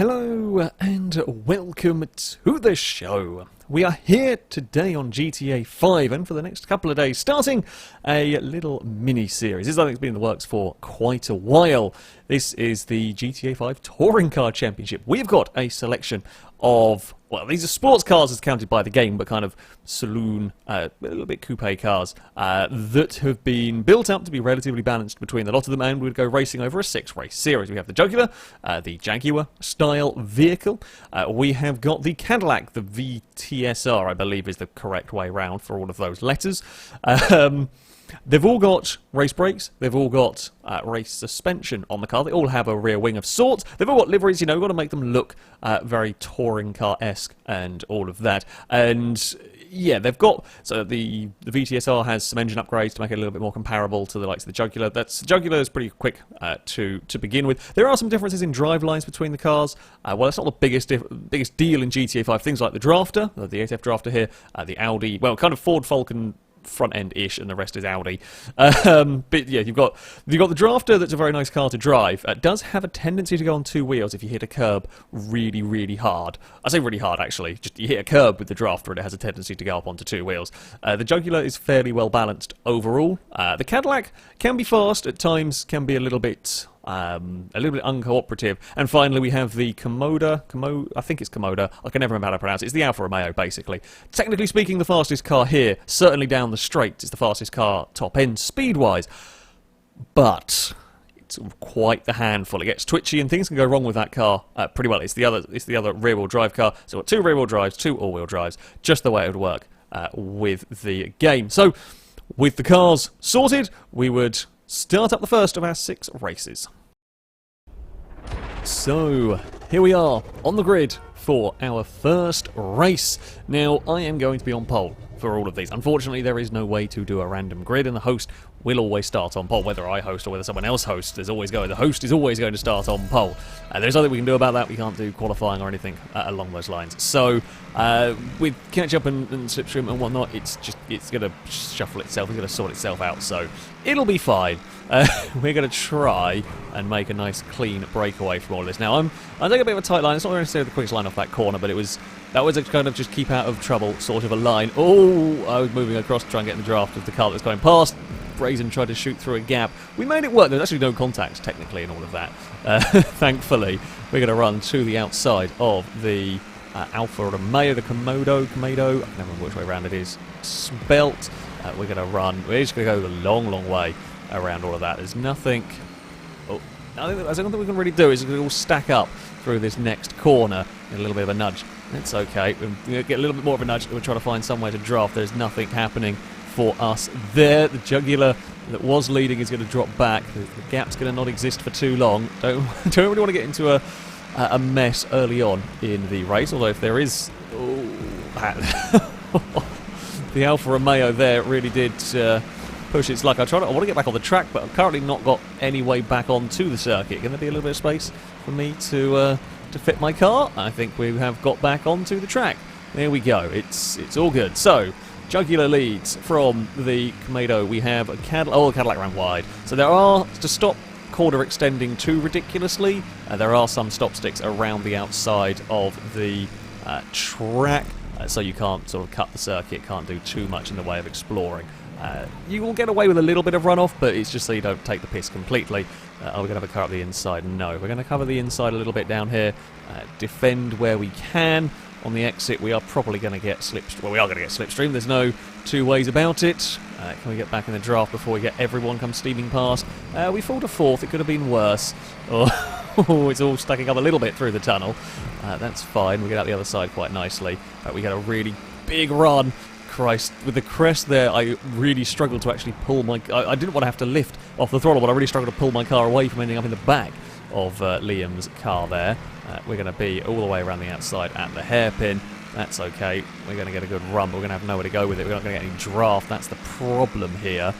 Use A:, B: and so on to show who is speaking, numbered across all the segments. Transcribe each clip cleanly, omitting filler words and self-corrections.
A: Hello and welcome to the show. We are here today on GTA 5 and for the next couple of days starting a little mini-series. This I think has been in the works for quite a while. This is the GTA 5 Touring Car Championship. We've got a selection of, well, these are sports cars as counted by the game, but kind of saloon, a little bit coupe cars that have been built up to be relatively balanced between the lot of them, and we'd go racing over a 6-race series. We have the Jugular, the Jaguar style vehicle. We have got the Cadillac, the VTS-R, I believe is the correct way round for all of those letters. They've all got race brakes, they've all got race suspension on the car, they all have a rear wing of sorts, they've all got liveries, you know, we've got to make them look very touring car-esque and all of that. And yeah, they've got, so the VTS-R has some engine upgrades to make it a little bit more comparable to the likes of the Jugular. The Jugular is pretty quick to begin with. There are some differences in drive lines between the cars. Well, it's not the biggest deal in GTA 5. Things like the Drafter, the 8F Drafter here, the Audi, well, kind of Ford Falcon front end-ish, and the rest is Audi. But yeah, you've got the Drafter. That's a very nice car to drive. It does have a tendency to go on two wheels if you hit a curb really, really hard. I say really hard, actually. Just you hit a curb with the Drafter, and it has a tendency to go up onto two wheels. The Jugular is fairly well balanced overall. The Cadillac can be fast at times, can be a little bit uncooperative. And finally we have the komoda, I think it's komoda, I can never remember how to pronounce it. It's the Alfa Romeo, basically. Technically speaking, the fastest car here, certainly down the straight, it's the fastest car top end speed-wise. But it's quite the handful. It gets twitchy and things can go wrong with that car pretty well. It's the other rear-wheel drive car. So we've got two rear-wheel drives, two all-wheel drives, just the way it would work with the game. So with the cars sorted, we would start up the first of our 6 races. So, here we are on the grid for our first race. Now, I am going to be on pole for all of these. Unfortunately, there is no way to do a random grid, and the host will always start on pole. Whether I host or whether someone else hosts, the host is always going to start on pole. There's nothing we can do about that. We can't do qualifying or anything along those lines. So, with catch up and slipstream and whatnot, it's going to shuffle itself. It's going to sort itself out. So, it'll be fine. We're going to try and make a nice clean breakaway from all of this. Now, I'm taking a bit of a tight line. It's not necessarily the quickest line off that corner, but that was a kind of just keep out of trouble sort of a line. Oh, I was moving across to try and get in the draft of the car that was going past. Brazen tried to shoot through a gap. We made it work. There's actually no contact, technically, in all of that. Thankfully, we're going to run to the outside of the Alfa Romeo, the komoda, I can never remember which way around it is spelt. We're going to run. We're just going to go the long, long way around all of that. There's nothing. Oh, there's nothing we can really do. It's going to all stack up through this next corner in a little bit of a nudge. It's okay. We're going to get a little bit more of a nudge. We're trying to find somewhere to draft. There's nothing happening for us there. The Jugular that was leading is going to drop back. The gap's going to not exist for too long. Don't really want to get into a mess early on in the race. Although if there is, the Alfa Romeo there really did push its luck. I want to get back on the track, but I've currently not got any way back onto the circuit. Going to be a little bit of space for me to fit my car. I think we have got back onto the track. There we go. It's all good. So, Jugular leads from the komoda. We have a Cadillac. Oh, the Cadillac ran wide. So there are, to stop corner extending too ridiculously, there are some stop sticks around the outside of the track. So you can't sort of cut the circuit, can't do too much in the way of exploring. You will get away with a little bit of runoff, but it's just so you don't take the piss completely. Are we going to have a car up the inside? No. We're going to cover the inside a little bit down here, defend where we can. On the exit, we are probably going to get slipstream. Well, we are going to get slipstream. There's no two ways about it. Can we get back in the draft before we get everyone come steaming past? We fall to 4th. It could have been worse. Oh, it's all stacking up a little bit through the tunnel. That's fine. We get out the other side quite nicely. We get a really big run. Christ, with the crest there, I really struggled to actually pull my... I didn't want to have to lift off the throttle, but I really struggled to pull my car away from ending up in the back of Liam's car there. We're going to be all the way around the outside at the hairpin. That's okay. We're going to get a good run, but we're going to have nowhere to go with it. We're not going to get any draft. That's the problem here.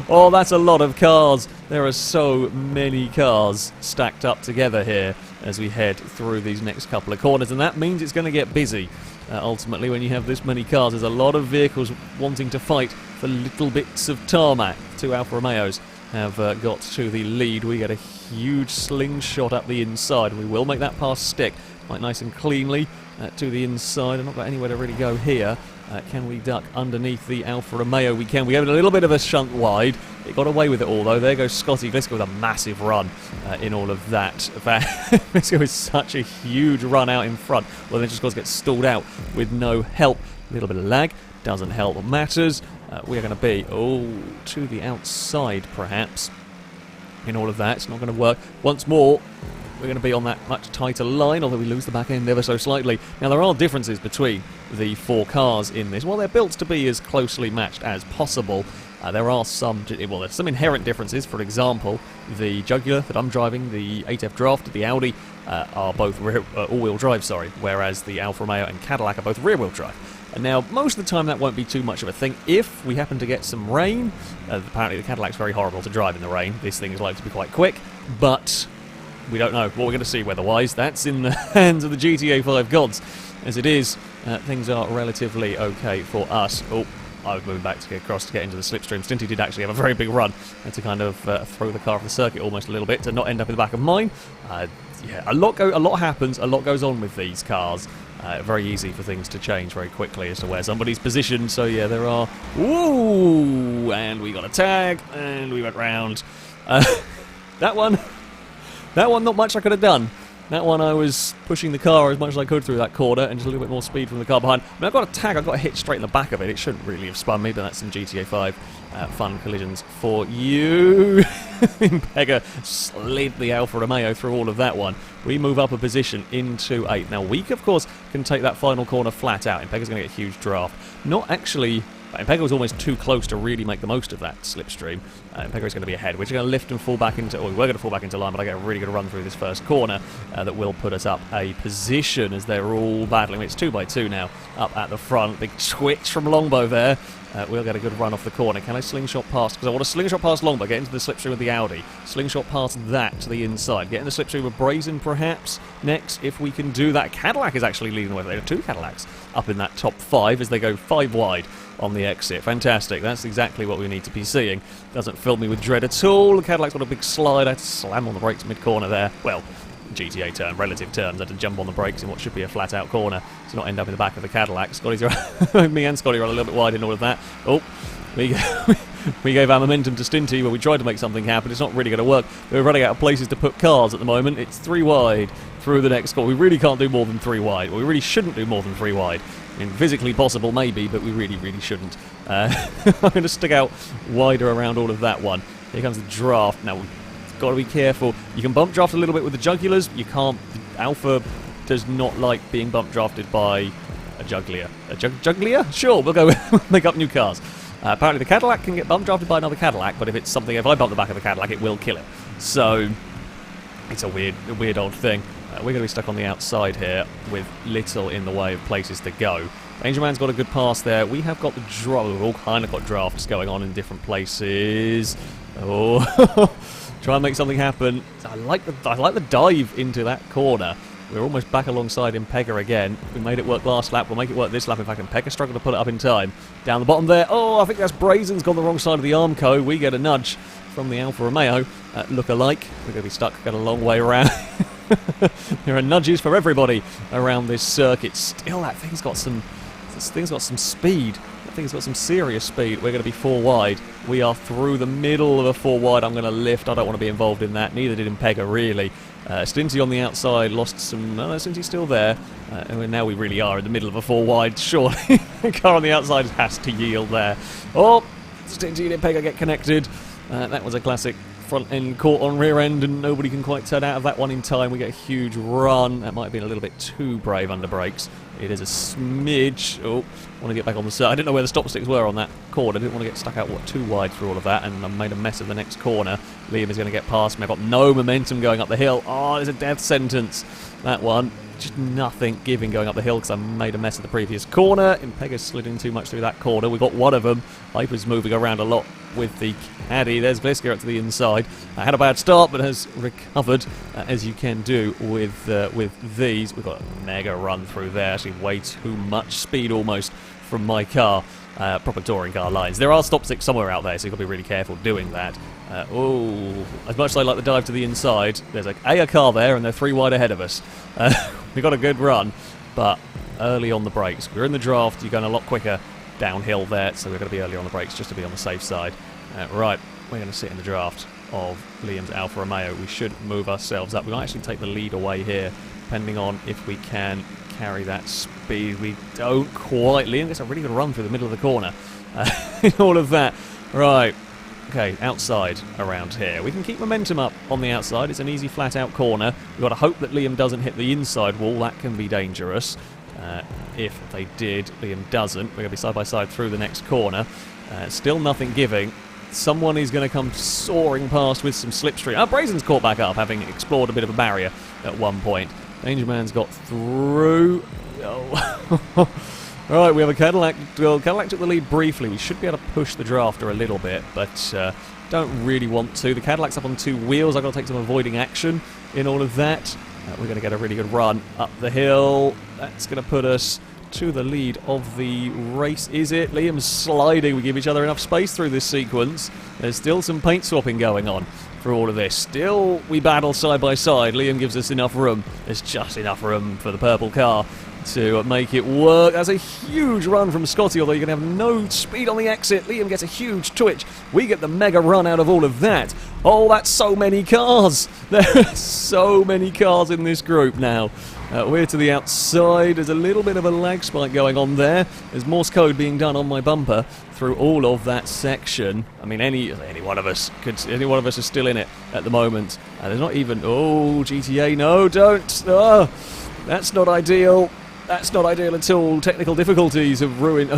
A: Oh, that's a lot of cars. There are so many cars stacked up together here as we head through these next couple of corners, and that means it's going to get busy. Ultimately, when you have this many cars, there's a lot of vehicles wanting to fight for little bits of tarmac two Alfa Romeos have got to the lead. We get a huge slingshot up the inside, and we will make that pass stick quite nice and cleanly to the inside. I've not got anywhere to really go here. Can we duck underneath the Alfa Romeo? We can. We gave it a little bit of a shunt wide. It got away with it all, though. There goes Scotty Glisco with a massive run in all of that. Glisco with such a huge run out in front. Well, then just got to get stalled out with no help. A little bit of lag. Doesn't help what matters. We are going to be, to the outside, perhaps, in all of that. It's not going to work. Once more, we're going to be on that much tighter line, although we lose the back end ever so slightly. Now, there are differences between the four cars in this. Well, they're built to be as closely matched as possible. There are some, well, there's some inherent differences. For example, the Jugular that I'm driving, the 8F Draft, the Audi, are both all-wheel drive, whereas the Alfa Romeo and Cadillac are both rear-wheel drive. And now, most of the time that won't be too much of a thing. If we happen to get some rain, apparently the Cadillac's very horrible to drive in the rain. This thing is likely to be quite quick, but we don't know what we're going to see weather-wise. That's in the hands of the GTA 5 gods. As it is, things are relatively okay for us. I was moving back to get across to get into the slipstream. Stinty did actually have a very big run to kind of throw the car off the circuit almost a little bit to not end up in the back of mine. Yeah, a lot happens, a lot goes on with these cars. Very easy for things to change very quickly as to where somebody's positioned. So yeah, there are. Ooh, and we got a tag, and we went round. That one, not much I could have done. That one I was pushing the car as much as I could through that corner and just a little bit more speed from the car behind. I mean, I've got a tag, I've got a hit straight in the back of it. It shouldn't really have spun me, but that's some GTA 5 fun collisions for you. Pega slid the Alfa Romeo through all of that one. We move up a position into 8th. Now, we, of course, can take that final corner flat out. Impega's going to get a huge draft. Not actually. Impega was almost too close to really make the most of that slipstream. Impega is going to be ahead. We're just going to lift and fall back into, we're going to fall back into line, but I get a really good run through this first corner that will put us up a position as they're all battling. It's 2x2 now up at the front. Big twitch from Longbow there. We'll get a good run off the corner. Can I slingshot past? Because I want to slingshot past Longbow, get into the slipstream with the Audi. Slingshot past that to the inside. Get in the slipstream with Brazen, perhaps, next, if we can do that. Cadillac is actually leading the way. There are two Cadillacs up in that top 5 as they go 5 wide on the exit. Fantastic. That's exactly what we need to be seeing. Doesn't fill me with dread at all. The Cadillac's got a big slide. I had to slam on the brakes mid-corner there. Well, GTA term, relative terms. I had to jump on the brakes in what should be a flat-out corner to not end up in the back of the Cadillac. Scotty's me and Scotty are a little bit wide in all of that. We gave our momentum to Stinty, where we tried to make something happen. It's not really going to work. We're running out of places to put cars at the moment. It's 3 wide through the next corner. We really can't do more than 3 wide. Well, we really shouldn't do more than 3 wide. I mean, physically possible, maybe, but we really, really shouldn't. I'm going to stick out wider around all of that one. Here comes the draft. Now, we've got to be careful. You can bump draft a little bit with the Jugulars. You can't. Alpha does not like being bump drafted by a Jugular. A Jugular? Sure, we'll go make up new cars. Apparently the Cadillac can get bump drafted by another Cadillac, but if it's something, if I bump the back of the Cadillac, it will kill it. So, it's a weird old thing. We're going to be stuck on the outside here with little in the way of places to go. Angelman's got a good pass there. We have got the draft. We've all kind of got drafts going on in different places. Oh, try and make something happen. I like the dive into that corner. We're almost back alongside Impega again. We made it work last lap. We'll make it work this lap. In fact, Impega struggled to put it up in time. Down the bottom there. Oh, I think that's Brazen's gone the wrong side of the Armco. We get a nudge from the Alfa Romeo. Look-alike. We're going to be stuck. Got a long way around. There are nudges for everybody around this circuit. Still, that thing's got some speed. That thing's got some serious speed. We're going to be 4 wide. We are through the middle of a 4 wide. I'm going to lift. I don't want to be involved in that. Neither did Impega, really. Stinty on the outside lost some. No, Stinty's still there. And now we really are in the middle of a 4 wide. Surely, the car on the outside has to yield there. Oh, Stinty and Impega get connected. That was a classic front end caught on rear end, and nobody can quite turn out of that one in time. We get a huge run. That might have been a little bit too brave under brakes. It is a smidge. Oh, want to get back on the side. I didn't know where the stop sticks were on that corner. I didn't want to get stuck out too wide through all of that, and I made a mess of the next corner. Liam is going to get past me. I've got no momentum going up the hill. Oh, there's a death sentence. That one. Just nothing giving going up the hill because I made a mess of the previous corner. Impega slid in too much through that corner. We got one of them. Hyper's moving around a lot with the caddy. There's Gliska up to the inside. I had a bad start, but has recovered, as you can do with these. We've got a mega run through there. Actually, way too much speed almost from my car. proper touring car lines. There are stop sticks somewhere out there, so you've got to be really careful doing that. As much as I like the dive to the inside, there's a car there, and they're 3 wide ahead of us. We got a good run, but early on the brakes. We're in the draft, you're going a lot quicker downhill there, so we're going to be early on the brakes just to be on the safe side. Right, we're going to sit in the draft of Liam's Alfa Romeo. We should move ourselves up. We might actually take the lead away here, depending on if we can carry that speed. We don't quite. Liam gets a really good run through the middle of the corner. All of that. Right. Okay, outside around here. We can keep momentum up on the outside. It's an easy flat-out corner. We've got to hope that Liam doesn't hit the inside wall. That can be dangerous. If they did, Liam doesn't. We're going to be side-by-side through the next corner. Still nothing giving. Someone is going to come soaring past with some slipstream. Brazen's caught back up, having explored a bit of a barrier at one point. Danger Man's got through. Oh. Alright, we have a Cadillac. Well, Cadillac took the lead briefly. We should be able to push the drafter a little bit, but don't really want to. The Cadillac's up on 2 wheels. I've got to take some avoiding action in all of that. We're going to get a really good run up the hill. That's going to put us to the lead of the race, is it? Liam's sliding. We give each other enough space through this sequence. There's still some paint swapping going on for all of this. Still, we battle side by side. Liam gives us enough room. There's just enough room for the purple car to make it work. That's a huge run from Scotty, although you're going to have no speed on the exit. Liam gets a huge twitch. We get the mega run out of all of that. Oh, that's so many cars. There are so many cars in this group now. We're to the outside. There's a little bit of a lag spike going on there. There's Morse code being done on my bumper through all of that section. I mean, any one of us is still in it at the moment. There's not even... Oh, GTA, no, don't. Oh, that's not ideal. That's not ideal at all. Technical difficulties have ruined...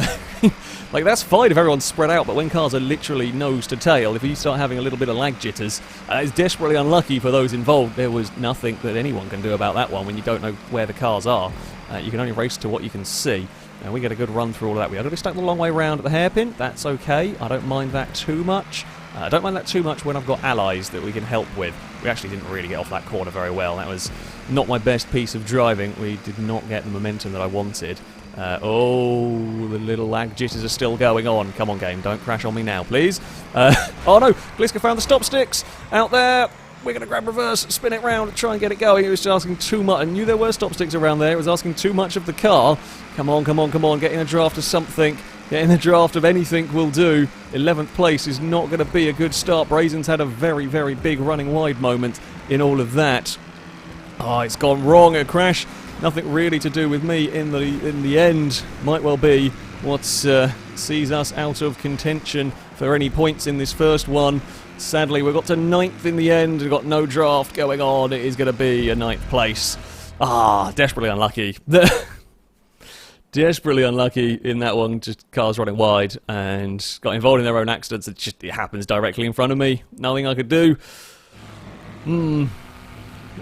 A: Like, that's fine if everyone's spread out, but when cars are literally nose to tail, if you start having a little bit of lag jitters, it's desperately unlucky for those involved. There was nothing that anyone can do about that one when you don't know where the cars are. You can only race to what you can see. And we get a good run through all of that. We are going to be stuck the long way round at the hairpin. That's okay. I don't mind that too much. I don't mind that too much when I've got allies that we can help with. We actually didn't really get off that corner very well. That was not my best piece of driving. We did not get the momentum that I wanted. Oh, the little lag jitters are still going on. Come on, game, don't crash on me now, please. Oh no, Gliska found the stop sticks out there. We're going to grab reverse, spin it round, try and get it going. It was just asking too much. I knew there were stop sticks around there. It was asking too much of the car. Come on, come on, come on. Get in a draft of something. Get in a draft of anything will do. 11th place is not going to be a good start. Brazen's had a very, very big running wide moment in all of that. Oh, it's gone wrong. A crash. Nothing really to do with me in the end. Might well be what sees us out of contention for any points in this first one. Sadly, we got to 9th in the end. We've got no draft going on. It is going to be a 9th place. Desperately unlucky. Desperately unlucky in that one. Just cars running wide and got involved in their own accidents. It happens directly in front of me. Nothing I could do.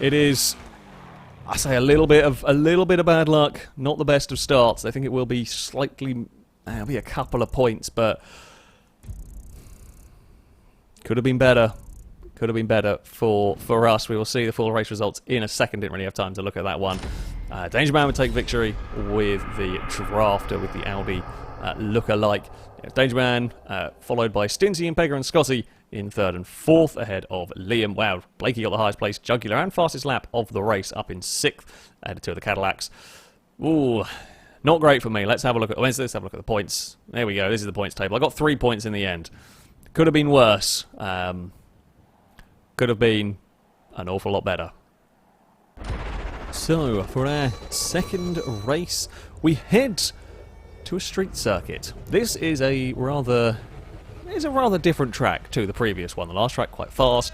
A: It is... I say a little bit of bad luck, not the best of starts. I think it will be slightly, it'll be a couple of points, but could have been better. Could have been better for us. We will see the full race results in a second. Didn't really have time to look at that one. Danger Man would take victory with the drafter with the Audi look-alike. Danger Man followed by Stinty and Pegger and Scotty in 3rd and 4th, ahead of Liam. Wow, Blakey got the highest place, Jugular, and fastest lap of the race, up in 6th, ahead of 2 of the Cadillacs. Ooh, not great for me. Let's have a look at the points. There we go, this is the points table. I got 3 points in the end. Could have been worse. Could have been an awful lot better. So, for our second race, we head to a street circuit. This is a rather different track to the previous one. The last track quite fast.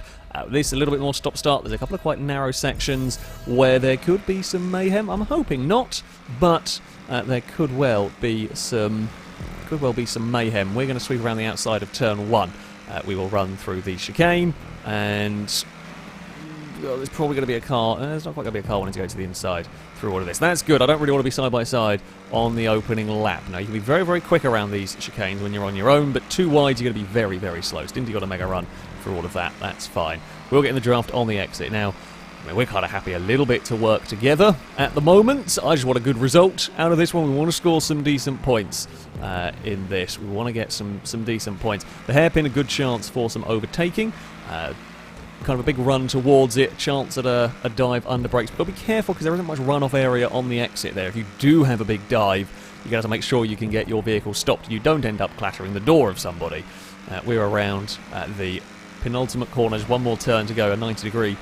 A: This a little bit more stop-start. There's a couple of quite narrow sections where there could be some mayhem. I'm hoping not, but there could well be some mayhem. We're going to sweep around the outside of turn 1. We will run through the chicane, and there's probably going to be a car. There's not quite going to be a car wanting to go to the inside through all of this. That's good. I don't really want to be side by side on the opening lap. Now, you can be very, very quick around these chicanes when you're on your own, but too wide, you're going to be very, very slow. Stinty got a mega run through all of that. That's fine. We'll get in the draft on the exit. Now, mean, we're kind of happy a little bit to work together at the moment. I just want a good result out of this one. We want to score some decent points in this. We want to get some decent points. The hairpin, a good chance for some overtaking. Kind of a big run towards it, chance at a dive under brakes. But be careful because there isn't much runoff area on the exit there. If you do have a big dive, you're going to have to make sure you can get your vehicle stopped. You don't end up clattering the door of somebody. We're around the penultimate corner. There's one more turn to go, a 90-degree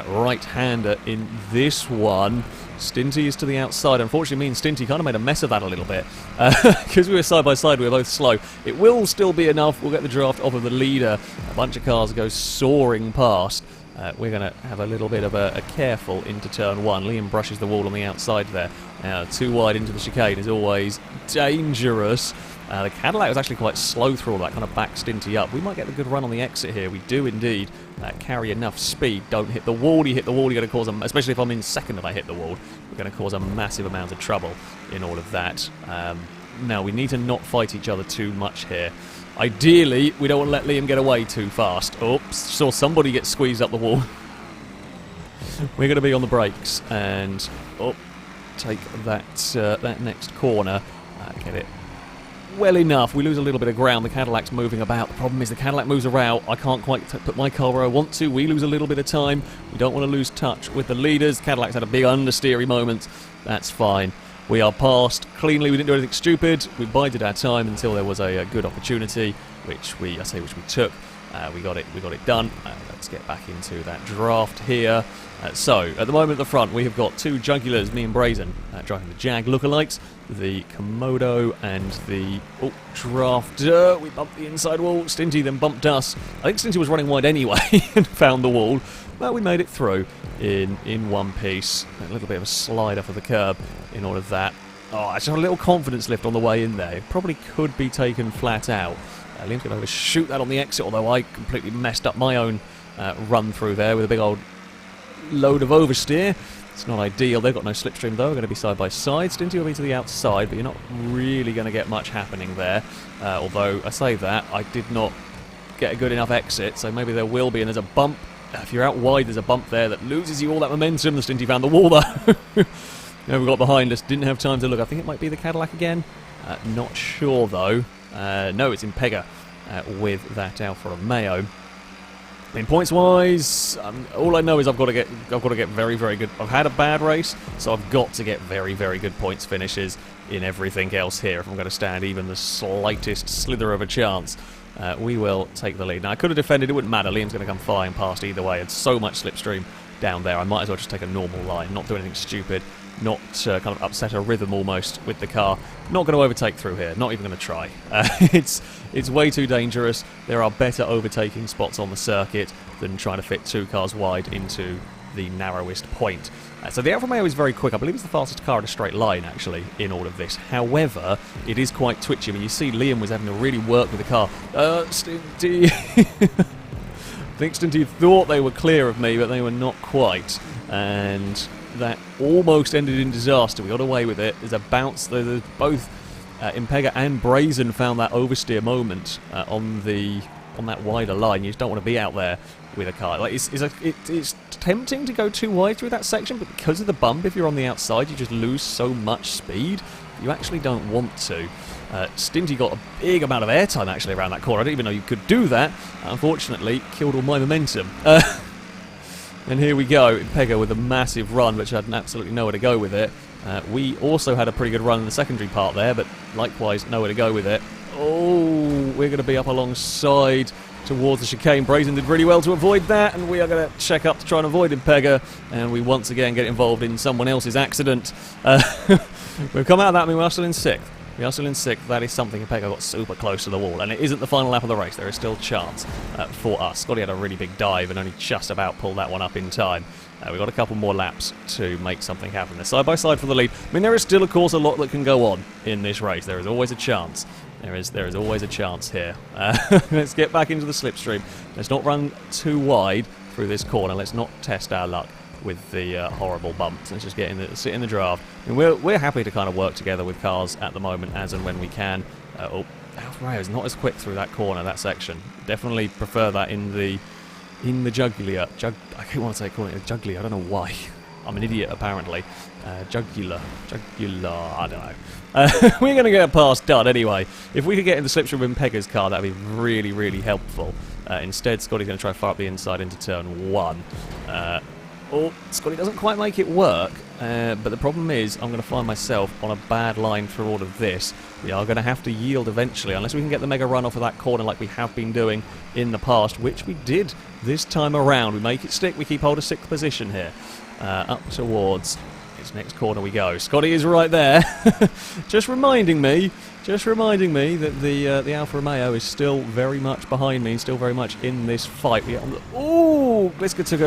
A: right-hander in this one. Stinty is to the outside. Unfortunately, me and Stinty kind of made a mess of that a little bit. Because we were side by side, we were both slow. It will still be enough. We'll get the draft off of the leader. A bunch of cars go soaring past. We're going to have a little bit of a careful into turn one. Liam brushes the wall on the outside there. Too wide into the chicane is always dangerous. The Cadillac was actually quite slow through all that, kind of back Stinty up. We might get a good run on the exit here. We do indeed carry enough speed. Don't hit the wall. You hit the wall, you're going to cause especially if I'm in second and I hit the wall, we're going to cause a massive amount of trouble in all of that. Now, we need to not fight each other too much here. Ideally, we don't want to let Liam get away too fast. Oops, saw somebody get squeezed up the wall. We're going to be on the brakes and take that that next corner. Get it well enough. We lose a little bit of ground. The Cadillac's moving about. The problem is the Cadillac moves around. I can't quite put my car where I want to. We lose a little bit of time. We don't want to lose touch with the leaders. Cadillac's had a big understeery moment. That's fine. We are passed cleanly. We didn't do anything stupid. We bided our time until there was a good opportunity, which we took. We got it done. Let's get back into that draft here. So, at the moment at the front, we have got two Jugulars, me and Brazen, driving the Jag lookalikes, the Komodo and the Drafter. We bumped the inside wall. Stinty then bumped us. I think Stinty was running wide anyway and found the wall, but we made it through in one piece. A little bit of a slider for the curb in all of that. I just had a little confidence lift on the way in there. It probably could be taken flat out. Liam's going to overshoot that on the exit, although I completely messed up my own run through there with a big old load of oversteer. It's not ideal. They've got no slipstream though. We're going to be side by side. Stinty will be to the outside, but you're not really going to get much happening there. Although, I say that, I did not get a good enough exit, so maybe there will be, and there's a bump. If you're out wide, there's a bump there that loses you all that momentum. The Stinty found the wall though. We got behind us, didn't have time to look. I think it might be the Cadillac again. Not sure though. No, it's Impega with that Alfa Romeo. I mean, points-wise, all I know is I've got to get very, very good. I've had a bad race, so I've got to get very, very good points finishes in everything else here if I'm going to stand even the slightest slither of a chance. We will take the lead. Now, I could have defended, it wouldn't matter. Liam's going to come flying past either way. It's so much slipstream down there. I might as well just take a normal line, not do anything stupid, not kind of upset a rhythm almost with the car. Not going to overtake through here, not even going to try. It's way too dangerous. There are better overtaking spots on the circuit than trying to fit two cars wide into the narrowest point. So the Alfa Romeo is very quick. I believe it's the fastest car in a straight line, actually, in all of this. However, it is quite twitchy. I mean, you see Liam was having to really work with the car. Stinty. I think Stinty thought they were clear of me, but they were not quite. And that almost ended in disaster. We got away with it. There's a bounce. There's both Impega and Brazen found that oversteer moment on that wider line. You just don't want to be out there with a car. Like it's tempting to go too wide through that section, but because of the bump, if you're on the outside, you just lose so much speed. You actually don't want to. Stinty got a big amount of airtime actually around that corner. I didn't even know you could do that. Unfortunately, killed all my momentum. And here we go, Impega with a massive run, which had absolutely nowhere to go with it. We also had a pretty good run in the secondary part there, but likewise nowhere to go with it. Oh, we're going to be up alongside towards the chicane. Brazen did really well to avoid that, and we are going to check up to try and avoid Impega, and we once again get involved in someone else's accident. We've come out of that, I mean, we are still in sixth. We are still in sixth. That is something. Impega got super close to the wall, and it isn't the final lap of the race. There is still a chance for us. Scotty had a really big dive and only just about pulled that one up in time. We've got a couple more laps to make something happen. They're side by side for the lead. I mean, there is still, of course, a lot that can go on in this race. There is always a chance. There is always a chance here. Let's get back into the slipstream. Let's not run too wide through this corner. Let's not test our luck with the horrible bumps. Let's just sit in the draft. I mean, we're happy to kind of work together with cars at the moment, as and when we can. Alfa Romeo is not as quick through that corner, that section. Definitely prefer that in the in the Jugular. I keep wanting to say calling it a Jugular. I don't know why. I'm an idiot, apparently. Jugular, I don't know. We're going to get a pass done anyway. If we could get in the slipstream with Impega's car, that would be really, really helpful. Instead, Scotty's going to try to fire up the inside into turn 1. Scotty doesn't quite make it work, but the problem is I'm going to find myself on a bad line through all of this. We are going to have to yield eventually, unless we can get the mega run off of that corner like we have been doing in the past, which we did this time around. We make it stick, we keep hold of 6th position here. Up towards its next corner we go. Scotty is right there. just reminding me that the Alfa Romeo is still very much behind me, still very much in this fight. Ooh, Gliska took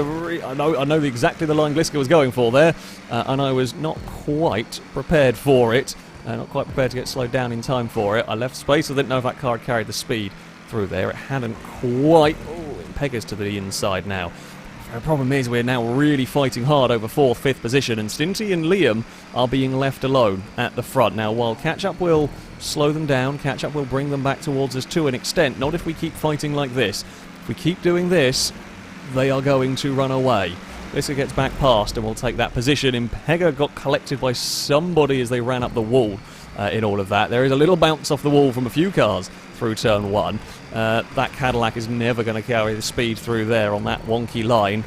A: I know exactly the line Gliska was going for there, and I was not quite prepared for it. Not quite prepared to get slowed down in time for it. I left space. I didn't know if that car had carried the speed through there. It hadn't quite. Oh, Impega's to the inside now. The problem is we're now really fighting hard over 4th, 5th position, and Stinty and Liam are being left alone at the front. Now, while catch-up will slow them down, catch-up will bring them back towards us to an extent, not if we keep fighting like this. If we keep doing this, they are going to run away. Lissa gets back past and we'll take that position. Impega got collected by somebody as they ran up the wall in all of that. There is a little bounce off the wall from a few cars through turn 1. That Cadillac is never going to carry the speed through there on that wonky line.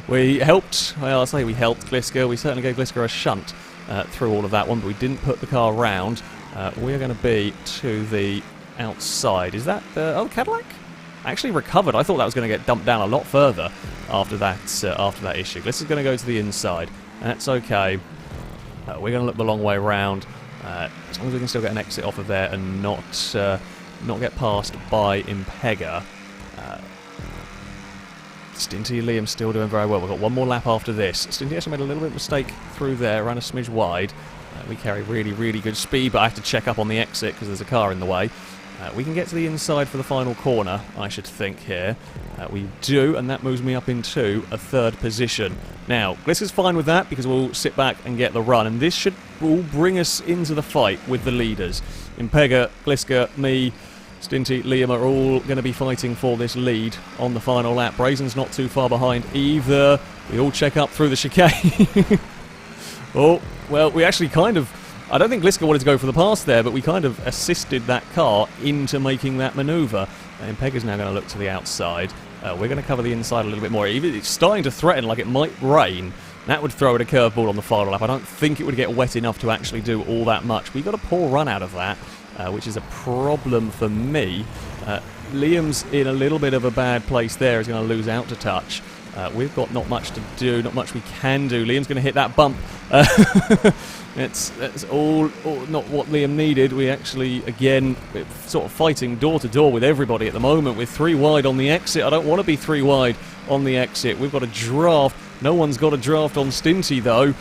A: We helped, well, I say we helped Gliska. We certainly gave Gliska a shunt through all of that one, but we didn't put the car round. We're going to be to the outside. Is that the Cadillac? Actually recovered. I thought that was going to get dumped down a lot further after that issue. Gliska's going to go to the inside. That's okay. We're going to look the long way round. As long as we can still get an exit off of there and not get passed by Impega. Stinty and Liam still doing very well. We've got one more lap after this. Stinty actually made a little bit of mistake through there, ran a smidge wide. We carry really, really good speed, but I have to check up on the exit because there's a car in the way. We can get to the inside for the final corner, I should think, here. We do, and that moves me up into a 3rd position. Now, Gliska's fine with that because we'll sit back and get the run, and this should all bring us into the fight with the leaders. Impega, Gliska, me, Stinty, Liam are all going to be fighting for this lead on the final lap. Brazen's not too far behind either. We all check up through the chicane. Oh, well, we actually kind of... I don't think Gliska wanted to go for the pass there, but we kind of assisted that car into making that manoeuvre. And Impega's now going to look to the outside. We're going to cover the inside a little bit more. It's starting to threaten like it might rain. That would throw it a curveball on the final lap. I don't think it would get wet enough to actually do all that much. We got a poor run out of that, which is a problem for me. Liam's in a little bit of a bad place there. He's going to lose out to touch. We've got not much to do, not much we can do. Liam's going to hit that bump. That's all not what Liam needed. We actually, again, we're sort of fighting door to door with everybody at the moment. We're 3 wide on the exit. I don't want to be 3 wide on the exit. We've got a draft. No one's got a draft on Stinty, though.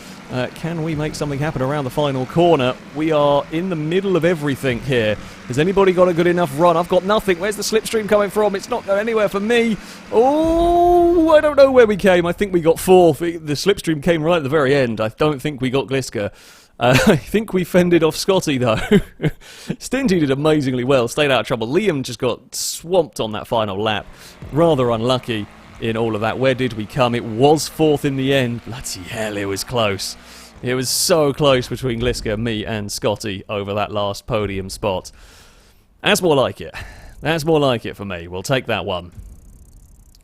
A: Can we make something happen around the final corner? We are in the middle of everything here. Has anybody got a good enough run? I've got nothing. Where's the slipstream coming from? It's not going anywhere for me. Oh, I don't know where we came. I think we got 4th. The slipstream came right at the very end. I don't think we got Gliska. I think we fended off Scotty, though. Stinty did amazingly well, stayed out of trouble. Liam just got swamped on that final lap. Rather unlucky in all of that. Where did we come? It was 4th in the end. Bloody hell, it was close. It was so close between Gliska, me and Scotty over that last podium spot. That's more like it. That's more like it for me. We'll take that one.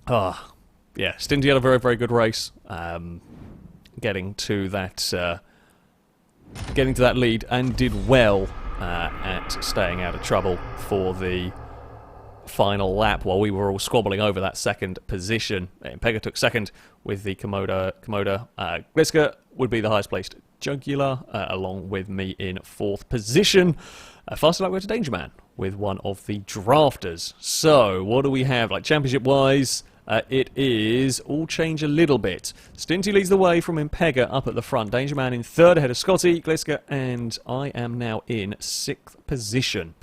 A: Ah, yeah, Stinty had a very, very good race. Getting to that lead and did well at staying out of trouble for the final lap while we were all squabbling over that 2nd position. Impega took 2nd with the komoda. Gliska would be the highest placed Jugular, along with me in 4th position. Faster lap go to Danger Man with one of the drafters. So, what do we have? Like, championship-wise, it is all change a little bit. Stinty leads the way from Impega up at the front. Danger Man in 3rd ahead of Scotty, Gliska, and I am now in 6th position.